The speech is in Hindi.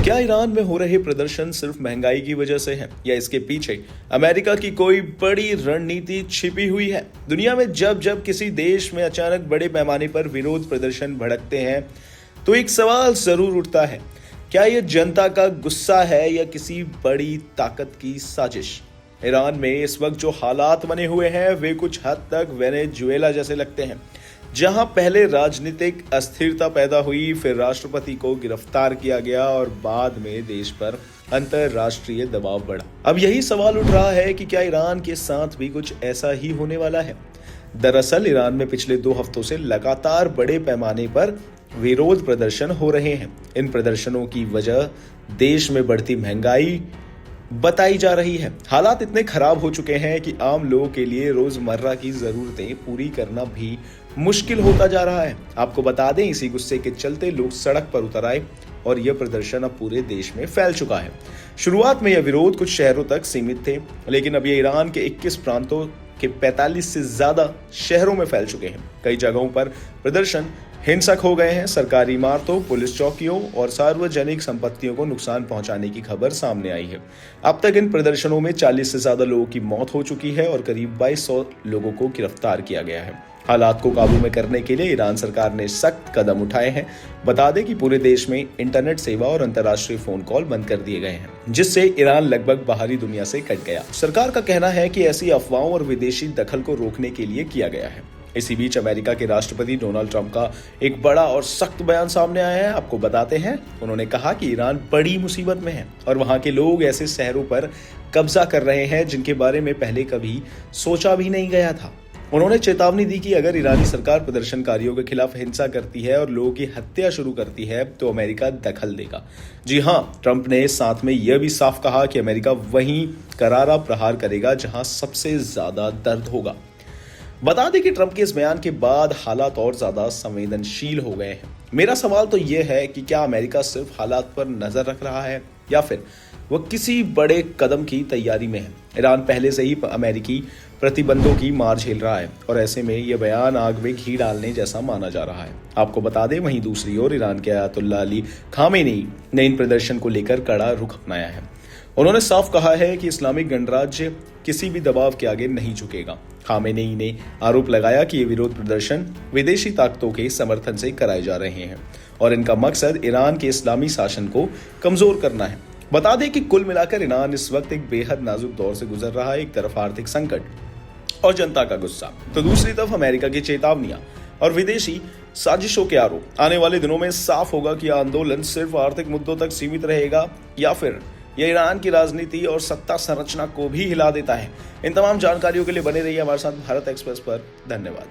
क्या ईरान में हो रहे प्रदर्शन सिर्फ महंगाई की वजह से है या इसके पीछे अमेरिका की कोई बड़ी रणनीति छिपी हुई है? दुनिया में जब जब किसी देश में अचानक बड़े पैमाने पर विरोध प्रदर्शन भड़कते हैं तो एक सवाल जरूर उठता है, क्या यह जनता का गुस्सा है या किसी बड़ी ताकत की साजिश? ईरान में इस वक्त जो हालात बने हुए हैं वे कुछ हद तक वेनेजुएला जैसे लगते हैं, जहां पहले राजनीतिक अस्थिरता पैदा हुई, फिर राष्ट्रपति को गिरफ्तार किया गया और बाद में देश पर अंतरराष्ट्रीय दबाव बढ़ा। अब यही सवाल उठ रहा है कि क्या ईरान के साथ भी कुछ ऐसा ही होने वाला है? दरअसल ईरान में पिछले 2 हफ्तों से लगातार बड़े पैमाने पर विरोध प्रदर्शन हो रहे हैं। इन प्रदर्शनों की वजह देश में बढ़ती महंगाई बताई जा रही है। हालात इतने खराब हो चुके हैं कि आम लोगों के लिए रोजमर्रा की जरूरतें पूरी करना भी मुश्किल होता जा रहा है। आपको बता दें, इसी गुस्से के चलते लोग सड़क पर उतर आए और यह प्रदर्शन अब पूरे देश में फैल चुका है। शुरुआत में यह विरोध कुछ शहरों तक सीमित थे, लेकिन अब ये ईरान के 21 प्रांतों के 45 से ज्यादा शहरों में फैल चुके हैं। कई जगहों पर प्रदर्शन हिंसक हो गए हैं। सरकारी इमारतों, पुलिस चौकियों और सार्वजनिक संपत्तियों को नुकसान पहुंचाने की खबर सामने आई है। अब तक इन प्रदर्शनों में 40 से ज्यादा लोगों की मौत हो चुकी है और करीब 2200 लोगों को गिरफ्तार किया गया है। हालात को काबू में करने के लिए ईरान सरकार ने सख्त कदम उठाए हैं। बता दें कि पूरे देश में इंटरनेट सेवा और अंतर्राष्ट्रीय फोन कॉल बंद कर दिए गए हैं, जिससे ईरान लगभग बाहरी दुनिया से कट गया। सरकार का कहना है कि ऐसी अफवाहों और विदेशी दखल को रोकने के लिए किया गया है। इसी बीच अमेरिका के राष्ट्रपति डोनाल्ड ट्रंप का एक बड़ा और सख्त बयान सामने आया है। आपको बताते हैं, उन्होंने कहा कि ईरान बड़ी मुसीबत में है और वहां के लोग ऐसे शहरों पर कब्जा कर रहे हैं जिनके बारे में पहले कभी सोचा भी नहीं गया था। उन्होंने चेतावनी दी कि अगर ईरानी सरकार प्रदर्शनकारियों के खिलाफ हिंसा करती है और लोगों की हत्या शुरू करती है तो अमेरिका दखल देगा। जी हां, ट्रंप ने साथ में यह भी साफ कहा कि अमेरिका वहीं करारा प्रहार करेगा जहां सबसे ज्यादा दर्द होगा। बता दें कि ट्रंप के इस बयान के बाद हालात और ज्यादा संवेदनशील हो गए हैं। मेरा सवाल तो यह है कि क्या अमेरिका सिर्फ हालात पर नजर रख रहा है या फिर वह किसी बड़े कदम की तैयारी में है? ईरान पहले से ही अमेरिकी प्रतिबंधों की मार झेल रहा है और ऐसे में यह बयान आग में घी डालने जैसा माना जा रहा है। आपको बता दें, वहीं दूसरी ओर ईरान के अयातुल्ला अली खामेनी ने इन प्रदर्शन को लेकर कड़ा रुख अपनाया है। उन्होंने साफ कहा है कि इस्लामिक गणराज्य किसी भी दबाव के आगे नहीं झुकेगा। खामेनी ने आरोप लगाया कि ये विरोध प्रदर्शन विदेशी ताकतों के समर्थन से कराए जा रहे हैं और इनका मकसद ईरान के इस्लामी शासन को कमजोर करना है। बता दें कि कुल मिलाकर ईरान इस वक्त एक बेहद नाजुक दौर से गुजर रहा है। एक तरफ आर्थिक संकट और जनता का गुस्सा, तो दूसरी तरफ अमेरिका की चेतावनियां और विदेशी साजिशों के आरोप। आने वाले दिनों में साफ होगा कि आंदोलन सिर्फ आर्थिक मुद्दों तक सीमित रहेगा या फिर यह ईरान की राजनीति और सत्ता संरचना को भी हिला देता है। इन तमाम जानकारियों के लिए बने रहिए हमारे साथ भारत एक्सप्रेस पर। धन्यवाद।